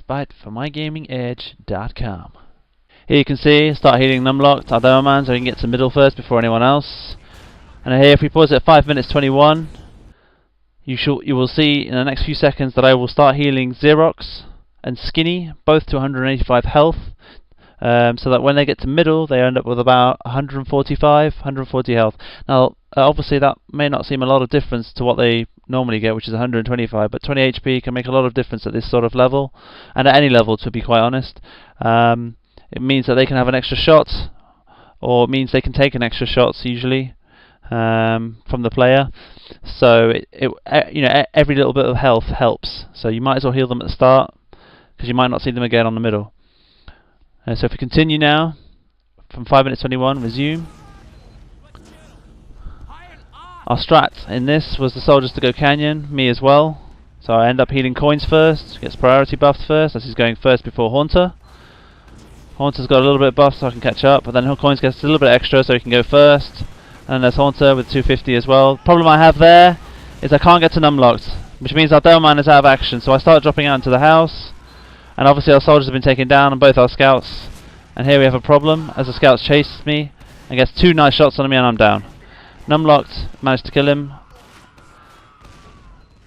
Byte for mygamingedge.com. Here you can see, start healing Numlocked, our Demoman, so he can get to middle first before anyone else. And here, if we pause it at 5 minutes 21, you will see in the next few seconds that I will start healing Xerox and Skinny, both to 185 health, so that when they get to middle, they end up with about 140 health. Now, obviously that may not seem a lot of difference to what they normally get, which is 125, but 20 HP can make a lot of difference at this sort of level, and at any level, to be quite honest. It means that they can have an extra shot, or it means they can take an extra shot, usually, from the player. So you know, every little bit of health helps. So you might as well heal them at the start, because you might not see them again on the middle. So if we continue now, from 5 minutes 21, resume. Our strat in this was the soldiers to go canyon, me as well. So I end up healing Coins first, gets priority buffed first, as he's going first before Haunter. Haunter's got a little bit buff so I can catch up, but then Coins gets a little bit extra so he can go first. And there's Haunter with 250 as well. Problem I have there is I can't get to Numlocked, which means our Demoman is out of action. So I start dropping out into the house, and obviously our soldiers have been taken down on both our scouts. And here we have a problem, as the scouts chase me and gets 2 nice shots on me and I'm down. Numlocked managed to kill him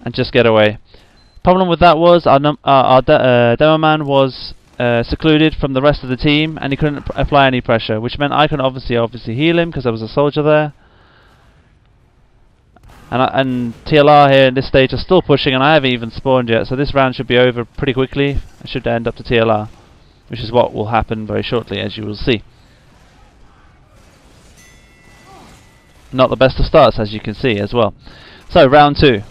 and just get away. Problem with that was our Demoman was secluded from the rest of the team, and he couldn't apply any pressure, which meant I could obviously heal him because there was a soldier there. And TLR here in this stage are still pushing, and I haven't even spawned yet, so this round should be over pretty quickly. I should end up to TLR, which is what will happen very shortly, as you will see. Not the best of starts, as you can see as well. So round 2.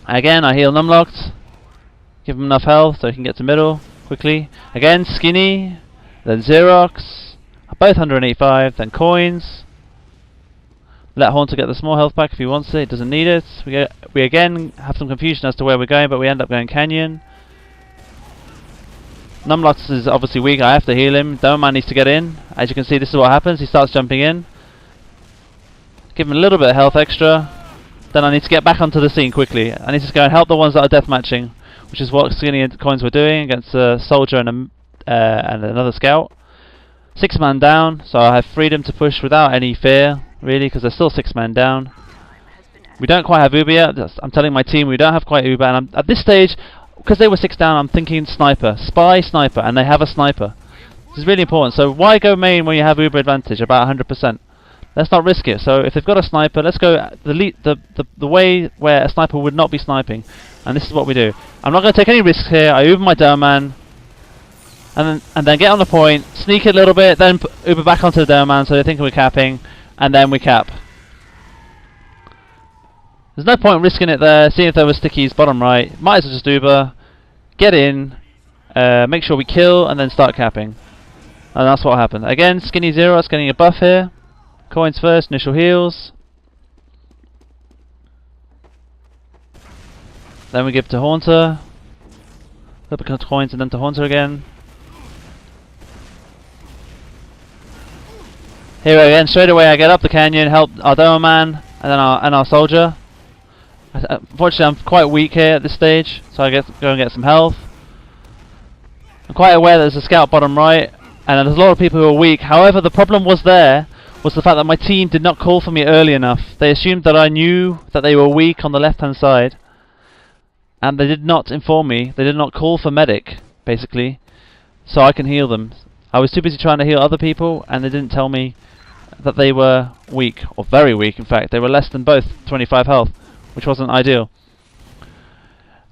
Again, I heal Numlocked, give him enough health so he can get to middle quickly. Again, Skinny, then Xerox, both 185, then Coins. Let Haunter get the small health back if he wants it, he doesn't need it. We again have some confusion as to where we're going, but we end up going Canyon. Numlocked is obviously weak, I have to heal him. Demoman needs to get in. As you can see, this is what happens, he starts jumping in. Give him a little bit of health extra. Then I need to get back onto the scene quickly. I need to go and help the ones that are deathmatching, which is what Skinny and Coins were doing against a soldier and another scout. 6 man down, so I have freedom to push without any fear, really, because there's still 6 men down. We don't quite have Uber yet. I'm telling my team we don't have quite Uber, and at this stage, because they were 6 down, I'm thinking sniper, spy, sniper, and they have a sniper. This is really important. So why go main when you have Uber advantage, about 100%? Let's not risk it. So if they've got a sniper, let's go the way where a sniper would not be sniping, and this is what we do. I'm not going to take any risks here. I Uber my Demoman, and then get on the point, sneak it a little bit, then Uber back onto the Demoman so they think we're capping, and then we cap. There's no point risking it there, seeing if there were stickies bottom right. Might as well just Uber, get in, make sure we kill, and then start capping. And that's what happened. Again, Skinny Xerox getting a buff here. Coins first, initial heals. Then we give to Haunter. Flip it to Coins and then to Haunter again. Here again, straight away I get up the canyon, help our Demoman and then our soldier. Unfortunately I'm quite weak here at this stage, so I go and get some health. I'm quite aware that there's a scout bottom right, and there's a lot of people who are weak. However, the problem was the fact that my team did not call for me early enough. They assumed that I knew that they were weak on the left hand side, and they did not inform me. They did not call for medic, basically, so I can heal them. I was too busy trying to heal other people, and they didn't tell me that they were weak, or very weak in fact. They were less than both 25 health, which wasn't ideal.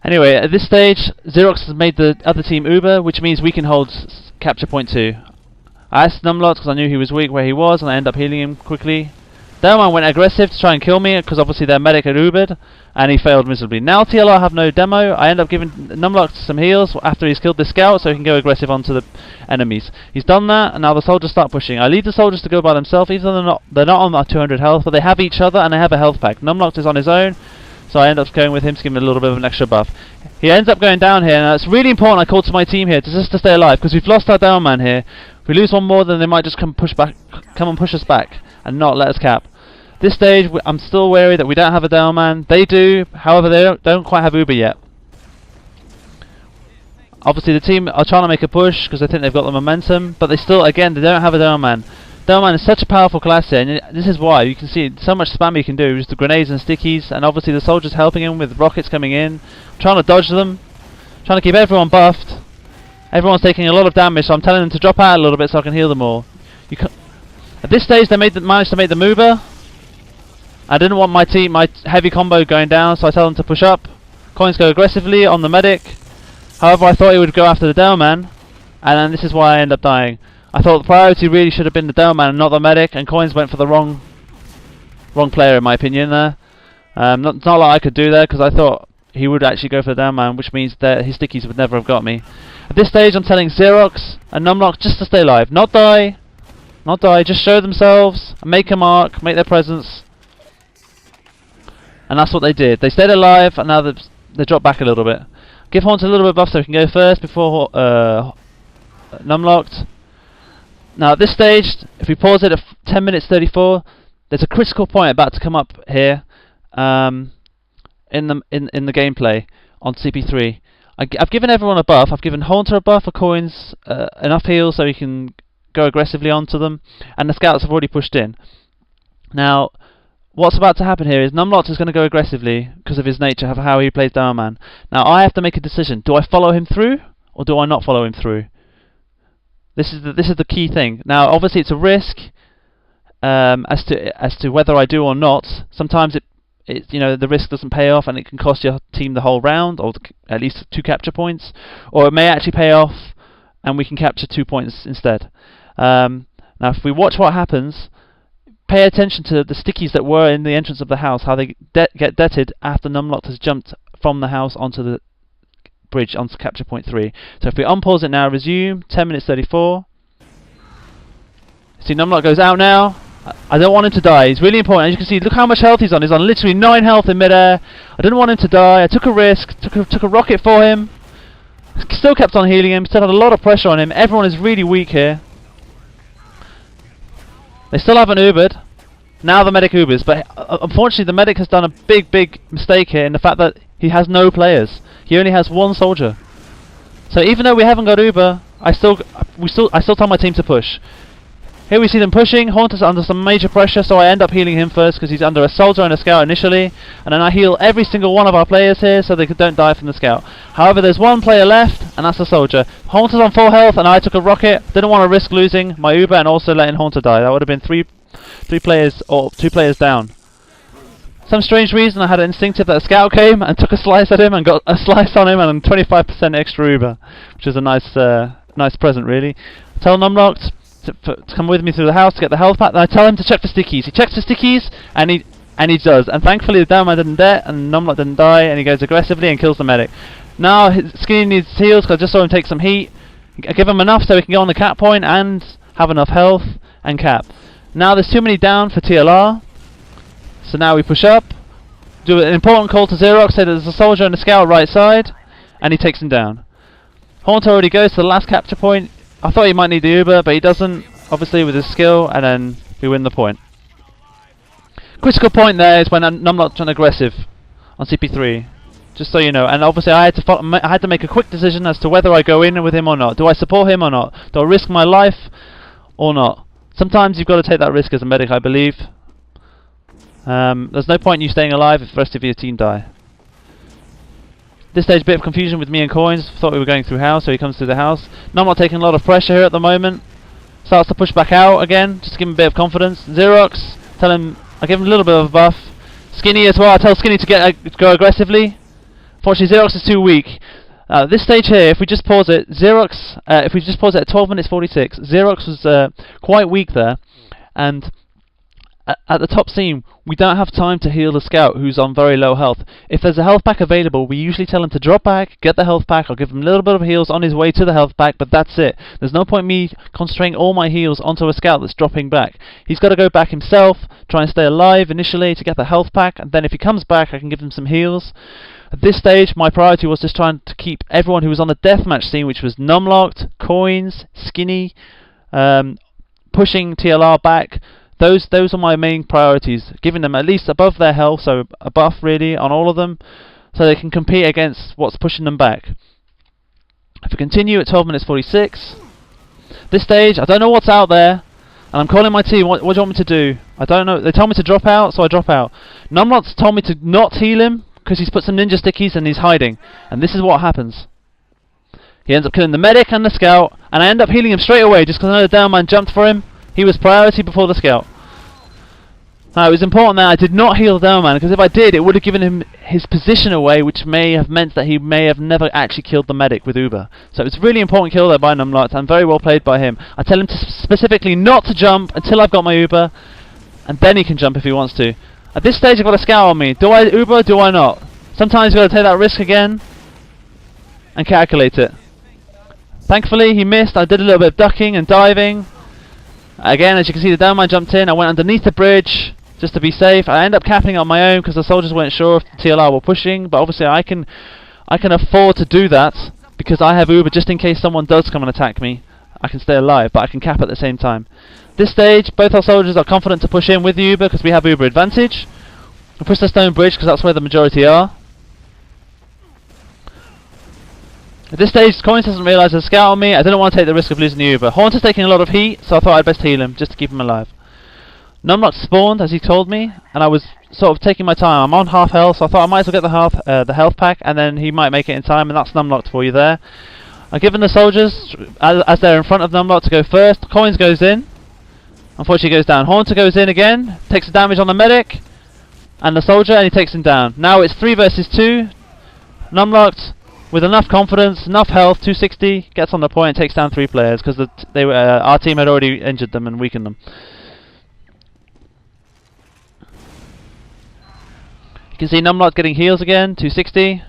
Anyway, at this stage, Xerox has made the other team Uber, which means we can hold capture point 2. I asked Numlocked because I knew he was weak where he was, and I ended up healing him quickly. Demoman went aggressive to try and kill me, because obviously their medic had Ubered, and he failed miserably. Now TLR have no demo. I end up giving Numlocked some heals after he's killed the scout, so he can go aggressive onto the enemies. He's done that, and now the soldiers start pushing. I leave the soldiers to go by themselves, even though they're not on 200 health, but they have each other and they have a health pack. Numlocked is on his own, so I end up going with him to give him a little bit of an extra buff. He ends up going down here, and it's really important I called to my team here just to stay alive, because we've lost our Demoman here. If we lose one more, then they might just come and push us back and not let us cap. This stage, I'm still wary that we don't have a Demoman. They do, however, they don't quite have Uber yet. Obviously the team are trying to make a push because they think they've got the momentum, but they still, again, they don't have a Demoman. Demoman is such a powerful class here, and this is why. You can see so much spam you can do, just the grenades and stickies, and obviously the soldiers helping him with rockets coming in, trying to dodge them, trying to keep everyone buffed. Everyone's taking a lot of damage, so I'm telling them to drop out a little bit so I can heal them all. At this stage they managed to make the mover. I didn't want my heavy combo going down, so I tell them to push up. Coins go aggressively on the medic. However, I thought he would go after the Demoman, and then this is why I end up dying. I thought the priority really should have been the Demoman and not the medic, and Coins went for the wrong player in my opinion there. Not a lot I could do there, because I thought he would actually go for the Demoman, which means that his stickies would never have got me. At this stage I'm telling Xerox and Numlock just to stay alive, not die, just show themselves, make a mark, make their presence. And that's what they did. They stayed alive, and now they dropped back a little bit. Give Haunter a little bit of buff so he can go first before Numlocked. Now at this stage, if we pause it at 10 minutes 34, there's a critical point about to come up here in the gameplay on CP3. I've given everyone a buff. I've given Haunter a buff for Coins, enough heals so he can go aggressively onto them, and the scouts have already pushed in. Now, what's about to happen here is Numlocked is going to go aggressively because of his nature, of how he plays Demoman. Now I have to make a decision. Do I follow him through, or do I not follow him through? This is the key thing. Now obviously it's a risk as to whether I do or not. Sometimes the risk doesn't pay off, and it can cost your team the whole round, or at least 2 capture points, or it may actually pay off and we can capture 2 points instead. Now if we watch what happens, pay attention to the stickies that were in the entrance of the house, how they get deaded after Numlocked has jumped from the house onto the bridge onto capture point 3. So if we unpause it now, resume, 10 minutes 34. See, Numlock goes out now. I don't want him to die. He's really important. As you can see, look how much health he's on. He's on literally 9 health in midair. I didn't want him to die. I took a risk, took a rocket for him. Still kept on healing him. Still had a lot of pressure on him. Everyone is really weak here. They still haven't Ubered. Now the medic Ubers, but unfortunately the medic has done a big mistake here in the fact that he has no players. He only has 1 soldier. So even though we haven't got Uber, I still tell my team to push. Here we see them pushing. Haunter's under some major pressure, so I end up healing him first because he's under a soldier and a scout initially, and then I heal every single one of our players here so they don't die from the scout. However, there's 1 player left, and that's the soldier. Haunter's on full health, and I took a rocket. Didn't want to risk losing my Uber and also letting Haunter die. That would have been 3 players, or 2 players down. Some strange reason I had an instinctive that a scout came and took a slice at him and got a slice on him and 25% extra Uber, which is a nice present really. Tell Numlocked to come with me through the house to get the health pack, and I tell him to check for stickies. He checks for stickies, and he does. And thankfully the Demoman didn't dead, and Numlock didn't die, and he goes aggressively and kills the medic. Now Skinny needs heals because I just saw him take some heat. I give him enough so he can go on the cap point and have enough health and cap. Now there's too many down for TLR, so now we push up, do an important call to Xerox, say that there's a soldier and a scout right side, and he takes him down. Haunter already goes to the last capture point. I thought he might need the Uber, but he doesn't, obviously with his skill, and then we win the point. Critical point there is when Numlocked went aggressive on CP3, just so you know. And obviously I had to make a quick decision as to whether I go in with him or not. Do I support him or not? Do I risk my life or not? Sometimes you've got to take that risk as a medic, I believe. There's no point in you staying alive if the rest of your team die. This stage, a bit of confusion with me and Coins. Thought we were going through house, so he comes through the house. Numlock taking a lot of pressure here at the moment. Starts to push back out again, just to give him a bit of confidence. Xerox, I give him a little bit of a buff. Skinny as well, I tell Skinny to go aggressively. Fortunately, Xerox is too weak. This stage here, if we just pause it, if we just pause it at 12 minutes 46, Xerox was quite weak there, and at the top scene, we don't have time to heal the scout who's on very low health. If there's a health pack available, we usually tell him to drop back, get the health pack. I'll give him a little bit of heals on his way to the health pack, but that's it. There's no point in me concentrating all my heals onto a scout that's dropping back. He's got to go back himself, try and stay alive initially to get the health pack, and then if he comes back, I can give him some heals. At this stage, my priority was just trying to keep everyone who was on the deathmatch scene, which was Numlocked, Coins, Skinny, pushing TLR back. Those are my main priorities, giving them at least above their health, so a buff really on all of them, so they can compete against what's pushing them back. If we continue at 12 minutes 46, this stage, I don't know what's out there, and I'm calling my team, what do you want me to do? I don't know, they told me to drop out, so I drop out. Numlock's told me to not heal him, because he's put some ninja stickies and he's hiding. And this is what happens. He ends up killing the medic and the scout, and I end up healing him straight away, just because I know the Demoman jumped for him. He was priority before the scout. Now, it was important that I did not heal the Demoman, because if I did, it would have given him his position away, which may have meant that he may have never actually killed the medic with Uber. So it was a really important kill there by Numlock, and very well played by him. I tell him to specifically not to jump until I've got my Uber, and then he can jump if he wants to. At this stage, I've got a scout on me. Do I Uber or do I not? Sometimes you've got to take that risk again, and calculate it. Thankfully, he missed. I did a little bit of ducking and diving. Again, as you can see, the Demoman jumped in. I went underneath the bridge, just to be safe. I ended up capping it on my own because the soldiers weren't sure if the TLR were pushing, but obviously I can afford to do that because I have Uber just in case someone does come and attack me. I can stay alive, but I can cap at the same time. This stage, both our soldiers are confident to push in with the Uber because we have Uber advantage. We push the stone bridge because that's where the majority are. At this stage, Coins doesn't realise there's a scout on me. I didn't want to take the risk of losing the Uber. Haunter's taking a lot of heat, so I thought I'd best heal him just to keep him alive. Numlock spawned, as he told me, and I was sort of taking my time. I'm on half health, so I thought I might as well get the health pack, and then he might make it in time, and that's Numlocked for you there. I've given the soldiers, as they're in front of Numlock, to go first. Coins goes in. Unfortunately, he goes down. Haunter goes in again, takes the damage on the medic, and the soldier, and he takes him down. Now it's 3 versus 2. Numlocked, with enough confidence, enough health, 260, gets on the point and takes down 3 players, because our team had already injured them and weakened them. You can see Numlock getting heals again, 260.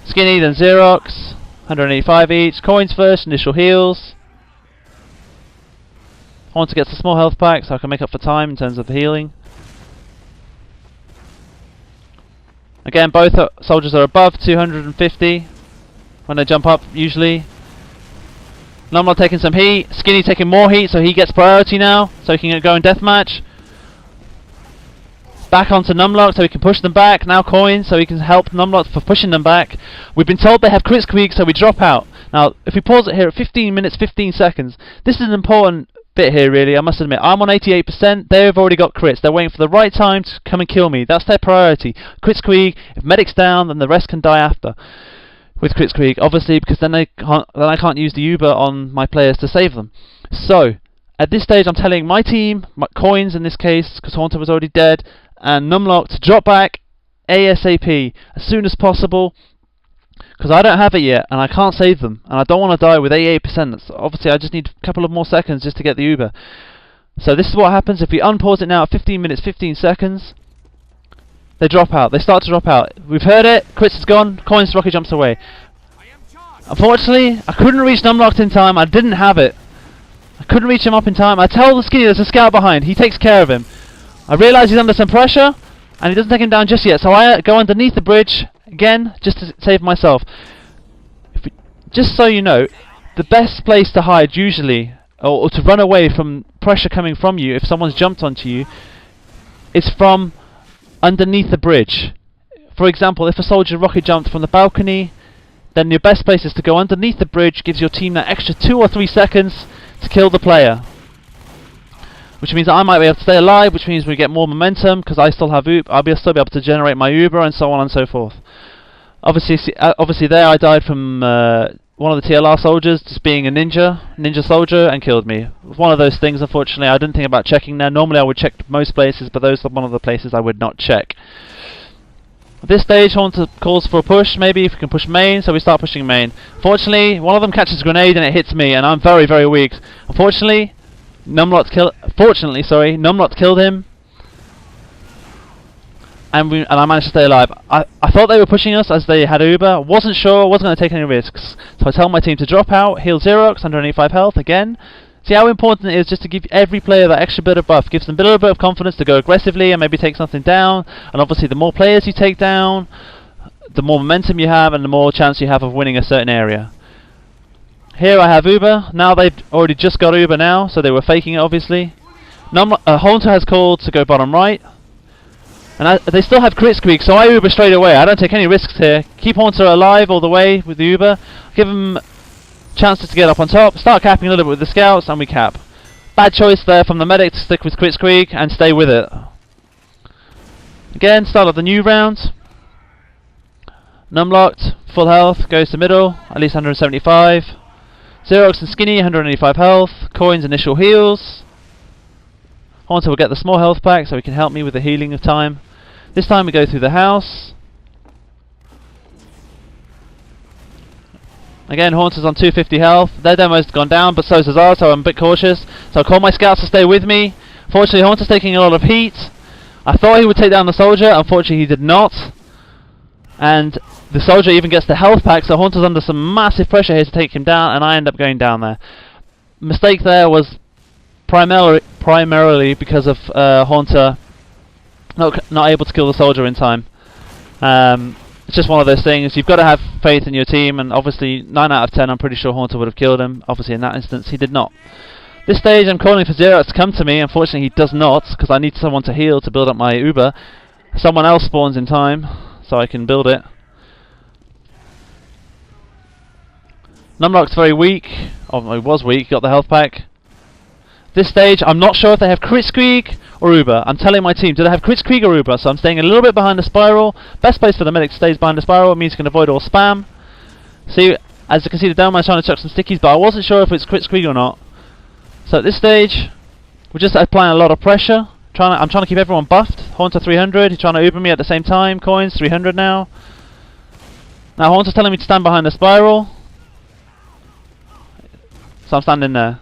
Skinny, then Xerox, 185 each. Coins first, initial heals. Haunter gets a small health pack so I can make up for time in terms of the healing. Again, both soldiers are above 250 when they jump up, usually. Numlock taking some heat. Skinny taking more heat, so he gets priority now, so he can go in deathmatch. Back onto Numlock so we can push them back. Now Coins so he can help Numlock for pushing them back. We've been told they have crit squeak, so we drop out. Now, if we pause it here at 15 minutes 15 seconds, this is an important bit here really, I must admit. I'm on 88%, they've already got crits. They're waiting for the right time to come and kill me. That's their priority. Crit squeak, if Medic's down, then the rest can die after. With crit squeak, obviously, because then I can't use the Uber on my players to save them. So, at this stage I'm telling my team, my Coins in this case, because Haunter was already dead, and Numlock to drop back ASAP as soon as possible, because I don't have it yet and I can't save them, and I don't want to die with 88%. Obviously I just need a couple of more seconds just to get the Uber. So this is what happens if we unpause it now at 15 minutes 15 seconds. They drop out, they start to drop out. We've heard it, Crits is gone, Coins rocket jumps away. Unfortunately I couldn't reach Numlocked in time, I didn't have it. I couldn't reach him up in time. I tell the Skinny there's a scout behind, he takes care of him. I realise he's under some pressure, and he doesn't take him down just yet, so I go underneath the bridge, again, just to save myself. Just so you know, the best place to hide usually, or to run away from pressure coming from you if someone's jumped onto you, is from underneath the bridge. For example, if a soldier rocket jumped from the balcony, then your best place is to go underneath the bridge, gives your team that extra 2 or 3 seconds to kill the player. Which means that I might be able to stay alive, which means we get more momentum, because I still have I'll still be able to generate my Uber, and so on and so forth. Obviously there I died from one of the TLR soldiers, just being a ninja soldier, and killed me. It was one of those things, unfortunately. I didn't think about checking there. Normally I would check most places, but those are one of the places I would not check. At this stage, Haunter calls for a push, maybe if we can push main, so we start pushing main. Fortunately, one of them catches a grenade and it hits me, and I'm very, very weak. Unfortunately, Numlock killed him, and I managed to stay alive. I thought they were pushing us as they had Uber. Wasn't sure, wasn't going to take any risks. So I tell my team to drop out, heal Xerox, 185 health again. See how important it is just to give every player that extra bit of buff. Gives them a little bit of confidence to go aggressively and maybe take something down. And obviously the more players you take down, the more momentum you have and the more chance you have of winning a certain area. Here I have Uber. Now they've already just got Uber now, so they were faking it obviously. Haunter has called to go bottom right. And they still have crit squeak, so I Uber straight away. I don't take any risks here. Keep Haunter alive all the way with the Uber. Give him Chances to get up on top, start capping a little bit with the scouts, and we cap. Bad choice there from the medic to stick with Kritzkrieg and stay with it. Again, start of the new round. Numlocked, full health, goes to middle, at least 175. Xerox and Skinny, 185 health. Coins, initial heals. Haunter will get the small health pack so he can help me with the healing of time. This time we go through the house. Again, Haunter's on 250 health. Their demo's gone down, but so's ours, so I'm a bit cautious. So I call my scouts to stay with me. Fortunately, Haunter's taking a lot of heat. I thought he would take down the soldier. Unfortunately, he did not. And the soldier even gets the health pack, so Haunter's under some massive pressure here to take him down, and I end up going down there. Mistake there was primarily because of Haunter not able to kill the soldier in time. It's just one of those things. You've got to have faith in your team, and obviously 9 out of 10 I'm pretty sure Haunter would have killed him. Obviously in that instance he did not. This stage I'm calling for Xerox to come to me. Unfortunately he does not, because I need someone to heal to build up my Uber. Someone else spawns in time, so I can build it. Numlock's very weak. Oh, he was weak, got the health pack. This stage, I'm not sure if they have Kritzkrieg or Uber. I'm telling my team, do they have Kritzkrieg or Uber? So I'm staying a little bit behind the spiral. Best place for the medic stays behind the spiral. It means you can avoid all spam. See, as you can see, the Demoman's trying to chuck some stickies, but I wasn't sure if it's Kritzkrieg or not. So at this stage, we're just applying a lot of pressure. I'm trying to keep everyone buffed. Haunter 300, he's trying to Uber me at the same time. Coins 300 now. Now Haunter's telling me to stand behind the spiral. So I'm standing there.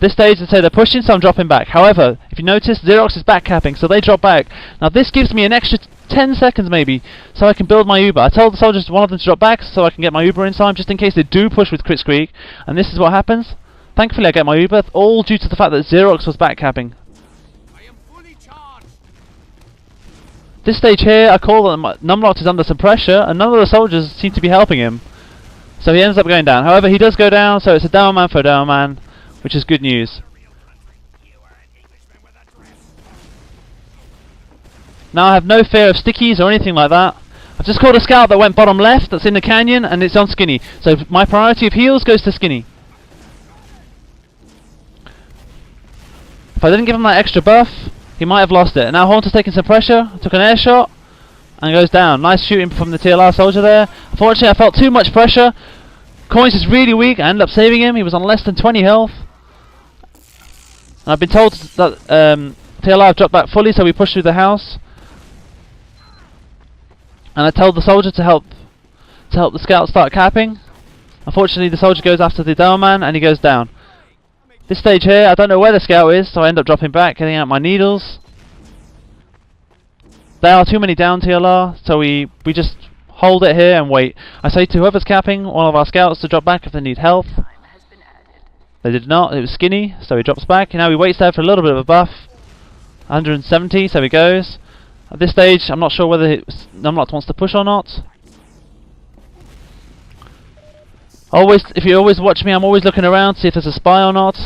This stage they say they're pushing, so I'm dropping back. However, if you notice, Xerox is back capping, so they drop back. Now this gives me an extra 10 seconds maybe, so I can build my Uber. I told the soldiers one of them to drop back, so I can get my Uber in time, just in case they do push with Kritzkrieg. And this is what happens. Thankfully I get my Uber, all due to the fact that Xerox was back capping. This stage here, I call that Numlocked is under some pressure, and none of the soldiers seem to be helping him. So he ends up going down. However, he does go down, so it's a Demoman for a Demoman, which is good news. Now I have no fear of stickies or anything like that. I've just called a scout that went bottom left, that's in the canyon, and it's on Skinny. So my priority of heals goes to Skinny. If I didn't give him that extra buff, he might have lost it. Now Haunter's taking some pressure, took an air shot, and goes down. Nice shooting from the TLR soldier there. Unfortunately I felt too much pressure. Coins is really weak, I ended up saving him. He was on less than 20 health. And I've been told that TLR have dropped back fully, so we pushed through the house. And I told the soldier to help the scout start capping. Unfortunately the soldier goes after the Demoman and he goes down. This stage here, I don't know where the scout is, so I end up dropping back, getting out my needles. There are too many down TLR, so we just hold it here and wait. I say to whoever's capping, one of our scouts to drop back if they need health. They did not, it was Skinny, so he drops back. Now he waits there for a little bit of a buff. 170, so he goes. At this stage, I'm not sure whether Numlocked wants to push or not. If you always watch me, I'm always looking around to see if there's a spy or not.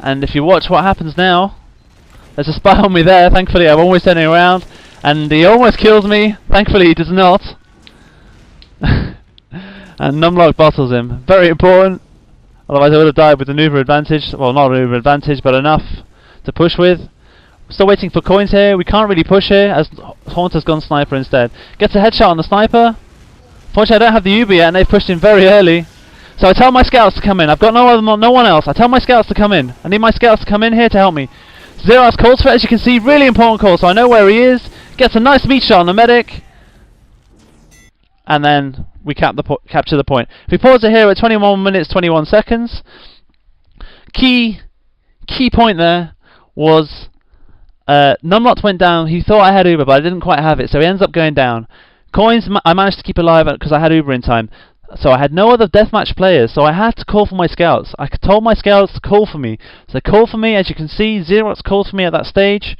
And if you watch what happens now, there's a spy on me there. Thankfully, I'm always turning around. And he almost kills me. Thankfully, he does not. And Numlocked bottles him. Very important. Otherwise, I would have died with an Uber advantage. Well, not an Uber advantage, but enough to push with. We're still waiting for coins here. We can't really push here, as Haunter's gone sniper instead. Gets a headshot on the sniper. Fortunately, I don't have the Uber yet, and they've pushed in very early. So I tell my scouts to come in. I've got no one else. I tell my scouts to come in. I need my scouts to come in here to help me. Xerox calls for it, as you can see, really important call, so I know where he is. Gets a nice meat shot on the medic. And then we capture the point. If we pause it here at 21 minutes 21 seconds, key point there was Numlocked went down. He thought I had Uber, but I didn't quite have it, so he ends up going down. Coins I managed to keep alive because I had Uber in time. So I had no other deathmatch players, so I had to call for my scouts. I told my scouts to call for me. So they called for me, as you can see. Xerox called for me at that stage.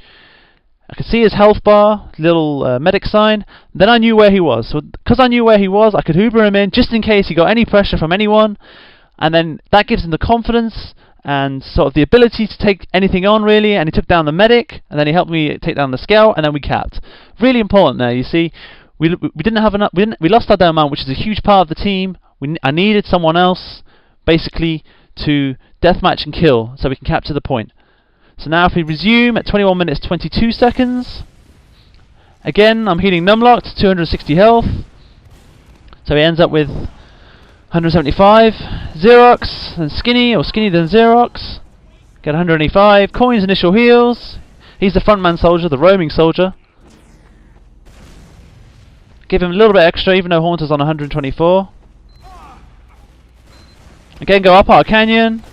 I could see his health bar, little medic sign. Then I knew where he was. So because I knew where he was, I could Uber him in just in case he got any pressure from anyone. And then that gives him the confidence and sort of the ability to take anything on, really. And he took down the medic, and then he helped me take down the scout, and then we capped. Really important there, you see. We didn't have enough. We lost our Demoman, which is a huge part of the team. I needed someone else, basically to deathmatch and kill, so we can capture the point. So now if we resume at 21 minutes 22 seconds, again I'm healing Numlock to 260 health, so he ends up with 175. Xerox, then Skinny, or Skinny then Xerox, get 185. Coins initial heals. He's the frontman soldier, the roaming soldier. Give him a little bit extra, even though Haunter's on 124. Again, go up our canyon.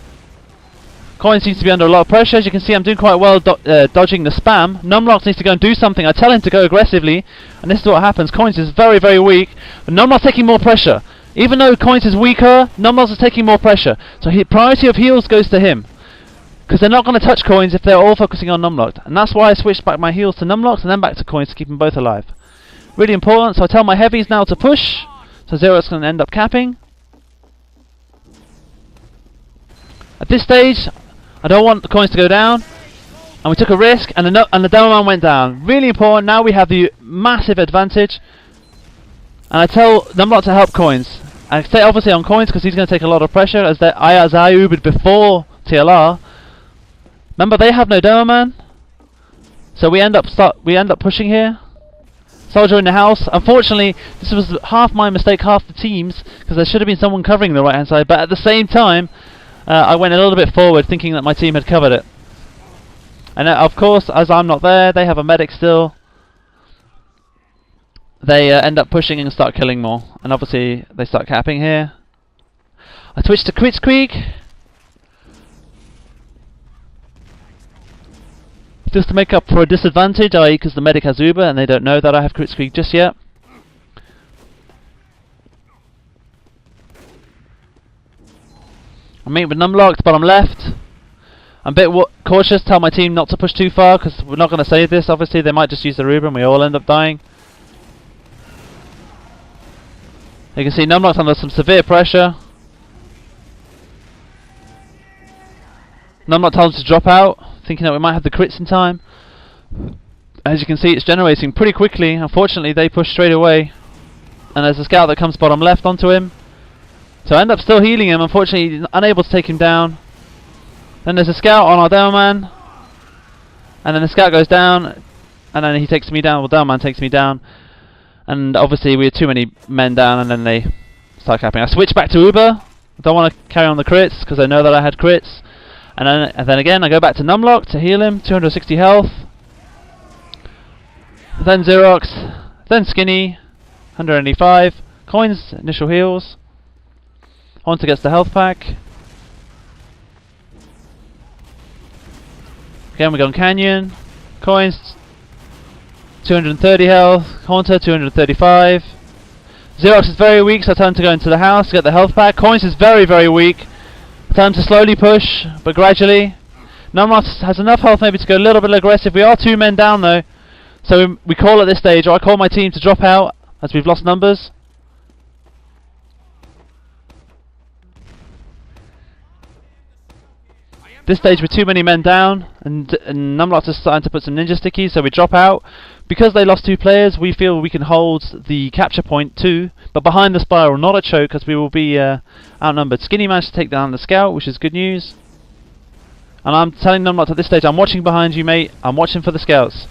Coin seems to be under a lot of pressure. As you can see, I'm doing quite well dodging the spam. Numlock needs to go and do something. I tell him to go aggressively, and this is what happens. Coins is very, very weak, but Numlock's taking more pressure. Even though Coins is weaker, Numlock is taking more pressure. So priority of heals goes to him, because they're not going to touch Coins if they're all focusing on Numlock. And that's why I switched back my heals to Numlock and then back to Coins to keep them both alive. Really important. So I tell my heavies now to push. So Zero's going to end up capping. At this stage, I don't want the Coins to go down, and we took a risk, and the Demoman went down. Really important. Now we have the massive advantage, and I tell Numlock to help Coins. I stay obviously on Coins because he's going to take a lot of pressure, as I Ubered before TLR. Remember, they have no Demoman, so we end up pushing here. Soldier in the house. Unfortunately, this was half my mistake, half the team's, because there should have been someone covering the right hand side. But at the same time, I went a little bit forward thinking that my team had covered it. And of course, as I'm not there, they have a medic still. They end up pushing and start killing more. And obviously, they start capping here. I switch to Kritzkrieg, just to make up for a disadvantage, i.e. because the medic has Uber and they don't know that I have Kritzkrieg just yet. I'm meeting with Numlock, bottom left. I'm a bit cautious, tell my team not to push too far, because we're not going to save this. Obviously, they might just use the Uber and we all end up dying. You can see Numlock's under some severe pressure. Numlock told us to drop out, thinking that we might have the crits in time. As you can see, it's generating pretty quickly. Unfortunately, they push straight away, and there's a scout that comes bottom left onto him. So I end up still healing him, unfortunately unable to take him down. Then there's a scout on our Demoman, and then the scout goes down, and then he takes me down, well, Demoman takes me down. And obviously we had too many men down, and then they start capping. I switch back to Uber. I don't want to carry on the crits, because I know that I had crits. And then again I go back to Numlock to heal him, 260 health. Then Xerox, then Skinny, 185. Coins, initial heals. Haunter gets the health pack. Again we go on Canyon. Coins, 230 health. Haunter, 235. Xerox is very weak, so I tell him to go into the house to get the health pack. Coins is very, very weak. I tell him to slowly push, but gradually. Numlock has enough health maybe to go a little bit aggressive. We are 2 men down though, so we call at this stage, or I call my team to drop out as we've lost numbers. This stage we're too many men down, and Numlock is starting to put some ninja stickies, so we drop out. Because they lost 2 players, we feel we can hold the capture point too, but behind the spiral, not a choke, because we will be outnumbered. Skinny managed to take down the scout, which is good news. And I'm telling Numlock at this stage, I'm watching behind you, mate. I'm watching for the scouts.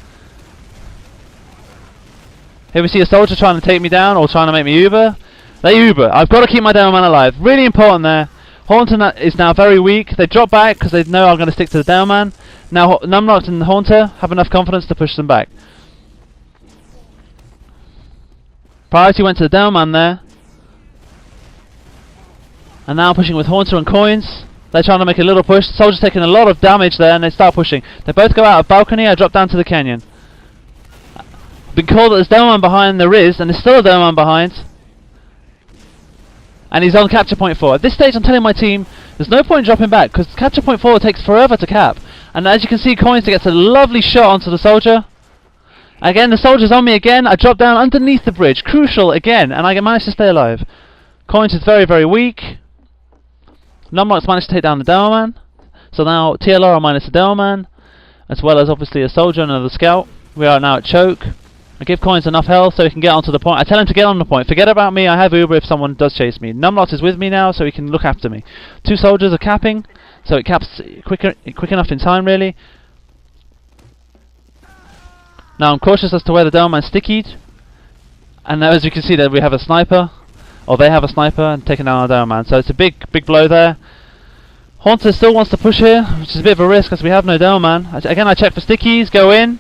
Here we see a soldier trying to take me down, or trying to make me Uber. They Uber. I've got to keep my Demoman alive. Really important there. Haunter is now very weak. They drop back because they know I'm going to stick to the Demoman. Now Numlock and Haunter have enough confidence to push them back. Priority went to the Demoman there. And now pushing with Haunter and Coins. They're trying to make a little push. The soldier's taking a lot of damage there, and they start pushing. They both go out of balcony. I drop down to the canyon. Been called that there's Demoman behind. There is, and there's still a Demoman behind. And he's on capture point 4. At this stage I'm telling my team there's no point dropping back, because capture point 4 takes forever to cap. And as you can see, Coins gets a lovely shot onto the soldier. Again, the soldier's on me again. I drop down underneath the bridge. Crucial again, and I manage to stay alive. Coins is very, very weak. Numlock's managed to take down the Demoman. So now TLR are minus the Demoman, as well as obviously a soldier and another scout. We are now at choke. I give Coins enough health so he can get onto the point. I tell him to get on the point. Forget about me, I have Uber if someone does chase me. Numlock is with me now so he can look after me. 2 soldiers are capping, so it caps quick enough in time really. Now I'm cautious as to where the Demoman's stickied. And now as you can see there we have a sniper. Or they have a sniper and taking down our Demoman. So it's a big blow there. Haunter still wants to push here, which is a bit of a risk as we have no Demoman. Again I check for stickies, go in.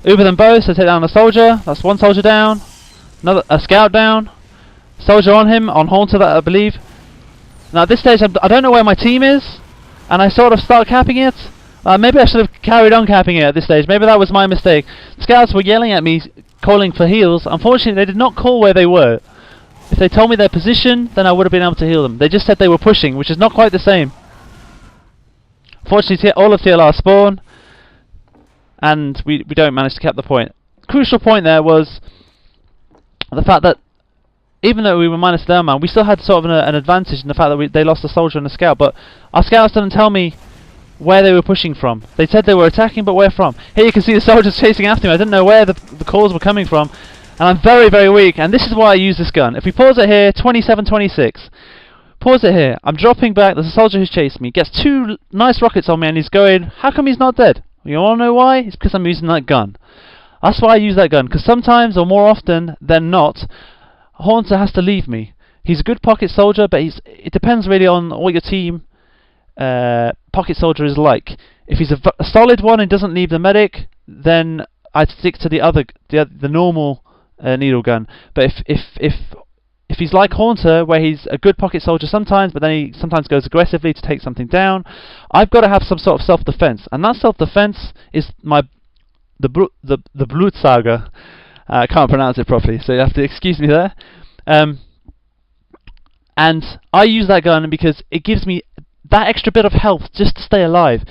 Uber them both, so take down a soldier. That's 1 soldier down. A scout down. Soldier on him, on Haunter that I believe. Now at this stage I don't know where my team is. And I sort of start capping it. Maybe I should have carried on capping it at this stage. Maybe that was my mistake. Scouts were yelling at me, calling for heals. Unfortunately they did not call where they were. If they told me their position, then I would have been able to heal them. They just said they were pushing, which is not quite the same. Fortunately all of TLR spawn. And we don't manage to cap the point. Crucial point there was the fact that even though we were minus their man, we still had sort of an advantage in the fact that they lost a soldier and a scout. But our scouts didn't tell me where they were pushing from. They said they were attacking, but where from? Here you can see the soldiers chasing after me. I didn't know where the calls were coming from. And I'm very weak, and this is why I use this gun. If we pause it here, 27-26. Pause it here. I'm dropping back. There's a soldier who's chasing me. Gets 2 nice rockets on me, and he's going, how come he's not dead? You wanna know why? It's because I'm using that gun. That's why I use that gun, because sometimes, or more often than not, Haunter has to leave me. He's a good pocket soldier, but it depends really on what your team pocket soldier is like. If he's a solid one and doesn't leave the medic, then I'd stick to the normal needle gun. But if he's like Haunter, where he's a good pocket soldier sometimes, but then he sometimes goes aggressively to take something down, I've got to have some sort of self-defense, and that self-defense is the Blutsager. I can't pronounce it properly, so you have to excuse me there. And I use that gun because it gives me that extra bit of health just to stay alive.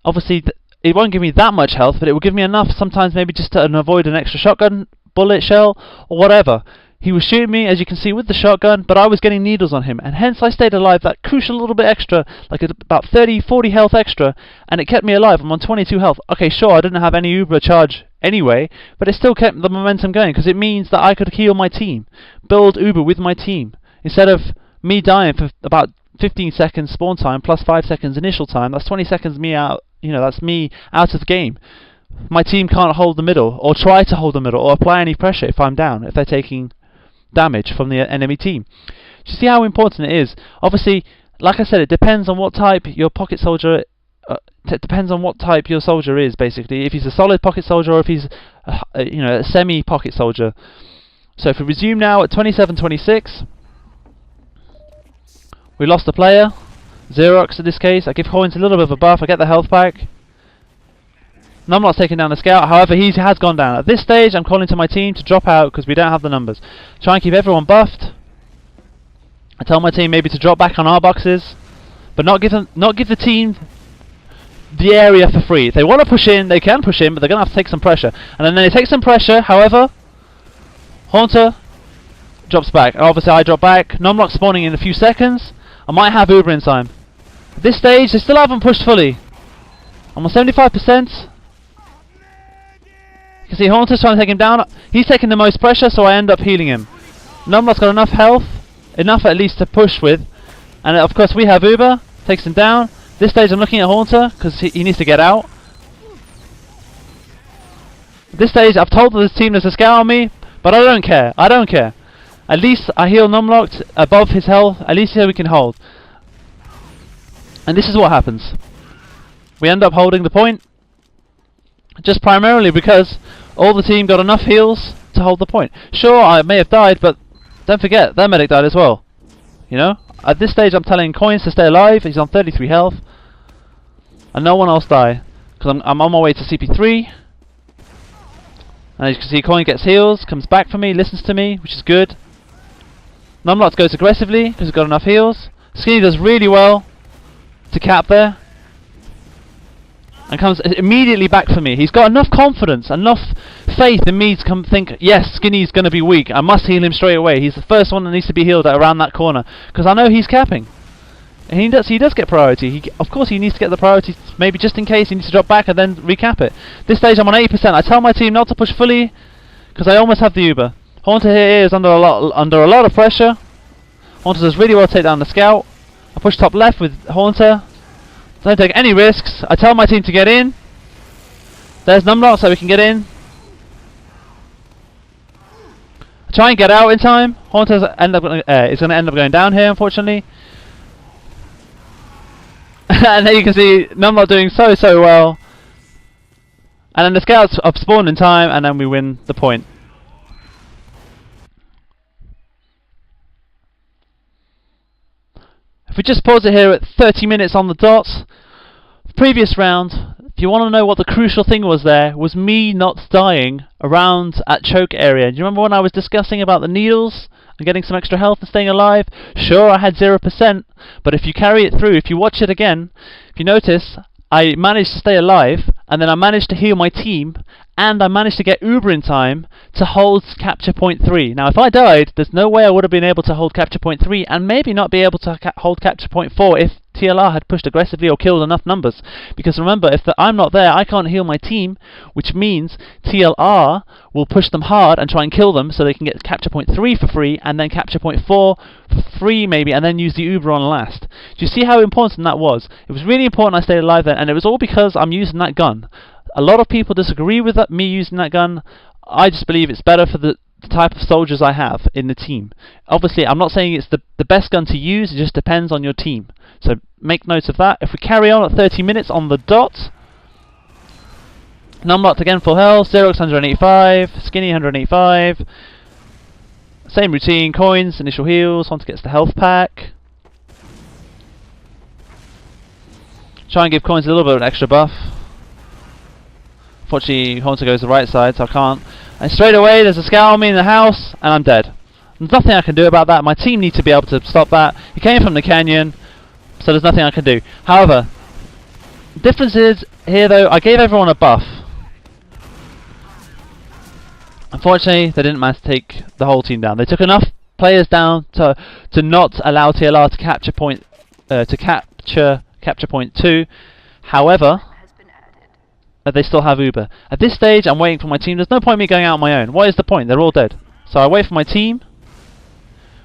Obviously, it won't give me that much health, but it will give me enough sometimes maybe just to avoid an extra shotgun bullet shell or whatever. He was shooting me, as you can see, with the shotgun, but I was getting needles on him, and hence I stayed alive that crucial little bit extra, like about 30-40 health extra, and it kept me alive. I'm on 22 health. Okay, sure, I didn't have any Uber charge anyway, but it still kept the momentum going, because it means that I could heal my team, build Uber with my team, instead of me dying for about 15 seconds spawn time, plus 5 seconds initial time. That's 20 seconds me out, that's me out of the game. My team can't hold the middle, or try to hold the middle, or apply any pressure if I'm down, if they're taking damage from the enemy team. Do you see how important it is? Obviously, like I said, it depends on what type your pocket soldier. Depends on what type your soldier is, basically. If he's a solid pocket soldier, or if he's a semi-pocket soldier. So if we resume now at 27-26, we lost a player, Xerox in this case. I give Coins a little bit of a buff. I get the health pack. Numlock's taking down the scout, however he has gone down. At this stage I'm calling to my team to drop out because we don't have the numbers. Try and keep everyone buffed. I tell my team maybe to drop back on our boxes, but not give the team the area for free. If they want to push in, they can push in, but they're going to have to take some pressure. And then they take some pressure, however, Haunter drops back. Obviously I drop back. Numlock spawning in a few seconds. I might have Uber in time. At this stage they still haven't pushed fully. I'm on 75%. You can see Haunter's trying to take him down. He's taking the most pressure, so I end up healing him. Numlock's got enough health, enough at least to push with. And of course we have Uber, takes him down. This stage I'm looking at Haunter, because he needs to get out. This stage I've told this team there's a scout on me, but I don't care. I don't care. At least I heal Numlock above his health. At least here we can hold. And this is what happens. We end up holding the point. Just primarily because all the team got enough heals to hold the point. Sure, I may have died, but don't forget, their medic died as well. At this stage I'm telling Coins to stay alive. He's on 33 health. And no one else die. Because I'm on my way to CP3. And as you can see, Coin gets heals, comes back for me, listens to me, which is good. Numlock goes aggressively, because he's got enough heals. Skinny does really well to cap there. And comes immediately back for me. He's got enough confidence, enough faith in me to come think, yes, Skinny's going to be weak. I must heal him straight away. He's the first one that needs to be healed at around that corner. Because I know he's capping. And he does get priority. Of course he needs to get the priority, maybe just in case he needs to drop back and then recap it. This stage I'm on 80%. I tell my team not to push fully, because I almost have the Uber. Haunter here is under a lot of pressure. Haunter does really well to take down the scout. I push top left with Haunter. Don't take any risks. I tell my team to get in. There's Numlock so we can get in. I try and get out in time. Haunter is going to end up going down here, unfortunately. And there you can see Numlock doing so well. And then the scouts have spawned in time, and then we win the point. If we just pause it here at 30 minutes on the dot, previous round, if you want to know what the crucial thing was there, was me not dying around at choke area. Do you remember when I was discussing about the needles and getting some extra health and staying alive? Sure, I had 0%, but if you carry it through, if you watch it again, if you notice, I managed to stay alive, and then I managed to heal my team, and I managed to get Uber in time to hold capture point 3. Now if I died, there's no way I would have been able to hold capture point 3, and maybe not be able to hold capture point 4 if TLR had pushed aggressively or killed enough numbers. Because remember, if I'm not there, I can't heal my team, which means TLR will push them hard and try and kill them so they can get capture point 3 for free, and then capture point 4 for free maybe, and then use the Uber on last. Do you see how important that was? It was really important I stayed alive then, and it was all because I'm using that gun. A lot of people disagree with me using that gun. I just believe it's better for the type of soldiers I have in the team. Obviously, I'm not saying it's the best gun to use, it just depends on your team. So make note of that. If we carry on at 30 minutes on the dot, Numlocked again full health, Xerox 185, Skinny 185. Same routine, coins, initial heals, Hunter gets the health pack. Try and give coins a little bit of an extra buff. Unfortunately, Haunter goes the right side, so I can't. And straight away, there's a scout on me in the house, and I'm dead. There's nothing I can do about that. My team need to be able to stop that. He came from the canyon, so there's nothing I can do. However, the difference is, here though, I gave everyone a buff. Unfortunately, they didn't manage to take the whole team down. They took enough players down to not allow TLR to capture capture point 2. However, they still have Uber. At this stage, I'm waiting for my team. There's no point in me going out on my own. What is the point? They're all dead. So I wait for my team.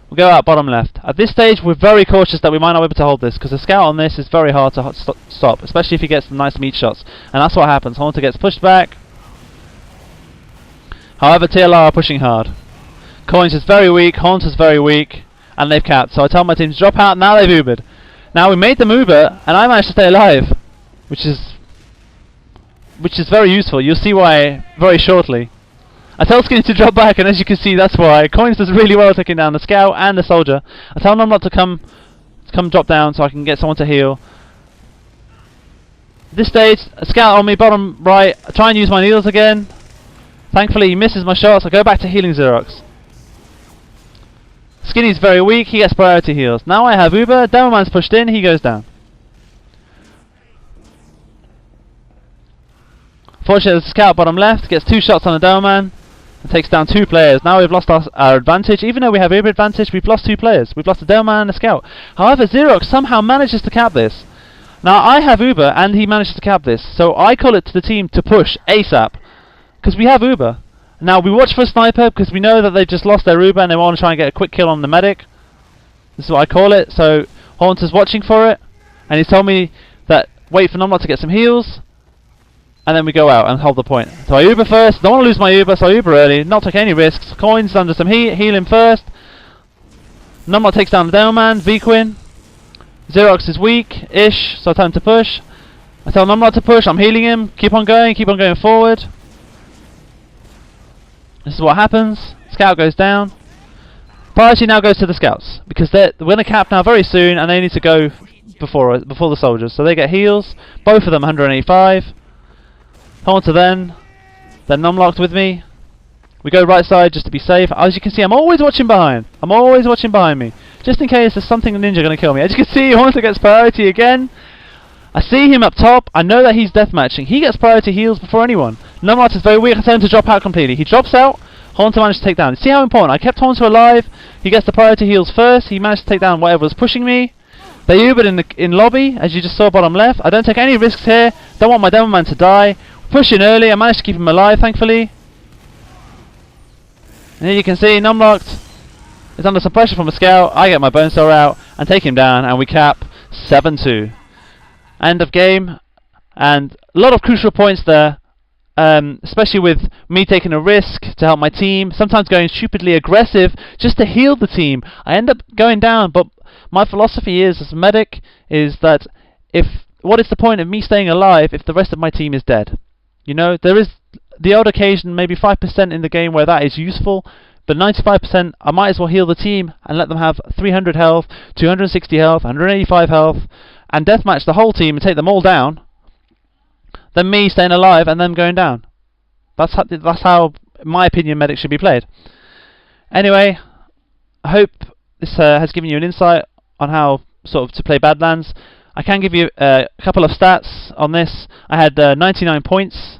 We'll go out bottom left. At this stage, we're very cautious that we might not be able to hold this, because the scout on this is very hard to stop, especially if he gets some nice meat shots. And that's what happens. Haunter gets pushed back. However, TLR are pushing hard. Coins is very weak, Haunter's very weak, and they've capped. So I tell my team to drop out, now they've Ubered. Now we made them Uber, and I managed to stay alive, which is very useful. You'll see why very shortly. I tell Skinny to drop back, and as you can see, that's why. Coins does really well taking down the scout and the soldier. I tell them not to come drop down so I can get someone to heal. At this stage, a scout on me, bottom right. I try and use my needles again. Thankfully, he misses my shots. I go back to healing Xerox. Skinny's very weak. He gets priority heals. Now I have Uber. Demoman's pushed in. He goes down. Fortunately, the scout bottom left gets 2 shots on the Demoman and takes down 2 players. Now we've lost our advantage. Even though we have Uber advantage, we've lost 2 players. We've lost the Demoman and the scout. However, Xerox somehow manages to cap this. Now I have Uber and he manages to cap this. So I call it to the team to push ASAP, because we have Uber. Now we watch for a sniper because we know that they've just lost their Uber and they want to try and get a quick kill on the medic. This is what I call it. So Haunter's watching for it, and he's told me that wait for Numlock to get some heals, and then we go out and hold the point. So I Uber first. Don't want to lose my Uber, so I Uber early. Not take any risks. Coins under some heat. Heal him first. Numlock takes down the Demoman. V-Quinn. Xerox is weak-ish, so I tell him to push. I tell Numlock to push. I'm healing him. Keep on going forward. This is what happens. Scout goes down. Priority now goes to the scouts, because we're going to cap now very soon, and they need to go before the soldiers. So they get heals. Both of them 185. Haunter then Numlocked with me. We go right side just to be safe. As you can see, I'm always watching behind. I'm always watching behind me, just in case there's something ninja going to kill me. As you can see, Haunter gets priority again. I see him up top. I know that he's deathmatching. He gets priority heals before anyone. Numlocked is very weak. I tell him to drop out completely. He drops out. Haunter managed to take down. See how important? I kept Haunter alive. He gets the priority heals first. He managed to take down whatever was pushing me. They Ubered in lobby, as you just saw bottom left. I don't take any risks here. Don't want my Demoman to die. Push in early. I managed to keep him alive, thankfully. And here you can see Numlocked is under some pressure from a scout. I get my bone cell out and take him down, and we cap 7-2. End of game, and a lot of crucial points there, especially with me taking a risk to help my team, sometimes going stupidly aggressive just to heal the team. I end up going down, but my philosophy is, as a medic, is that what is the point of me staying alive if the rest of my team is dead? You know, there is the odd occasion, maybe 5% in the game where that is useful, but 95% I might as well heal the team and let them have 300 health, 260 health, 185 health, and deathmatch the whole team and take them all down, than me staying alive and them going down. That's how, in my opinion, Medic should be played. Anyway, I hope this has given you an insight on how sort of to play Badlands. I can give you a couple of stats on this. I had 99 points,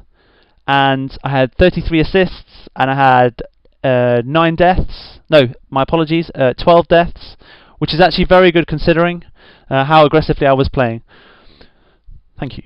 and I had 33 assists, and I had 9 deaths. No, my apologies, 12 deaths, which is actually very good considering how aggressively I was playing. Thank you.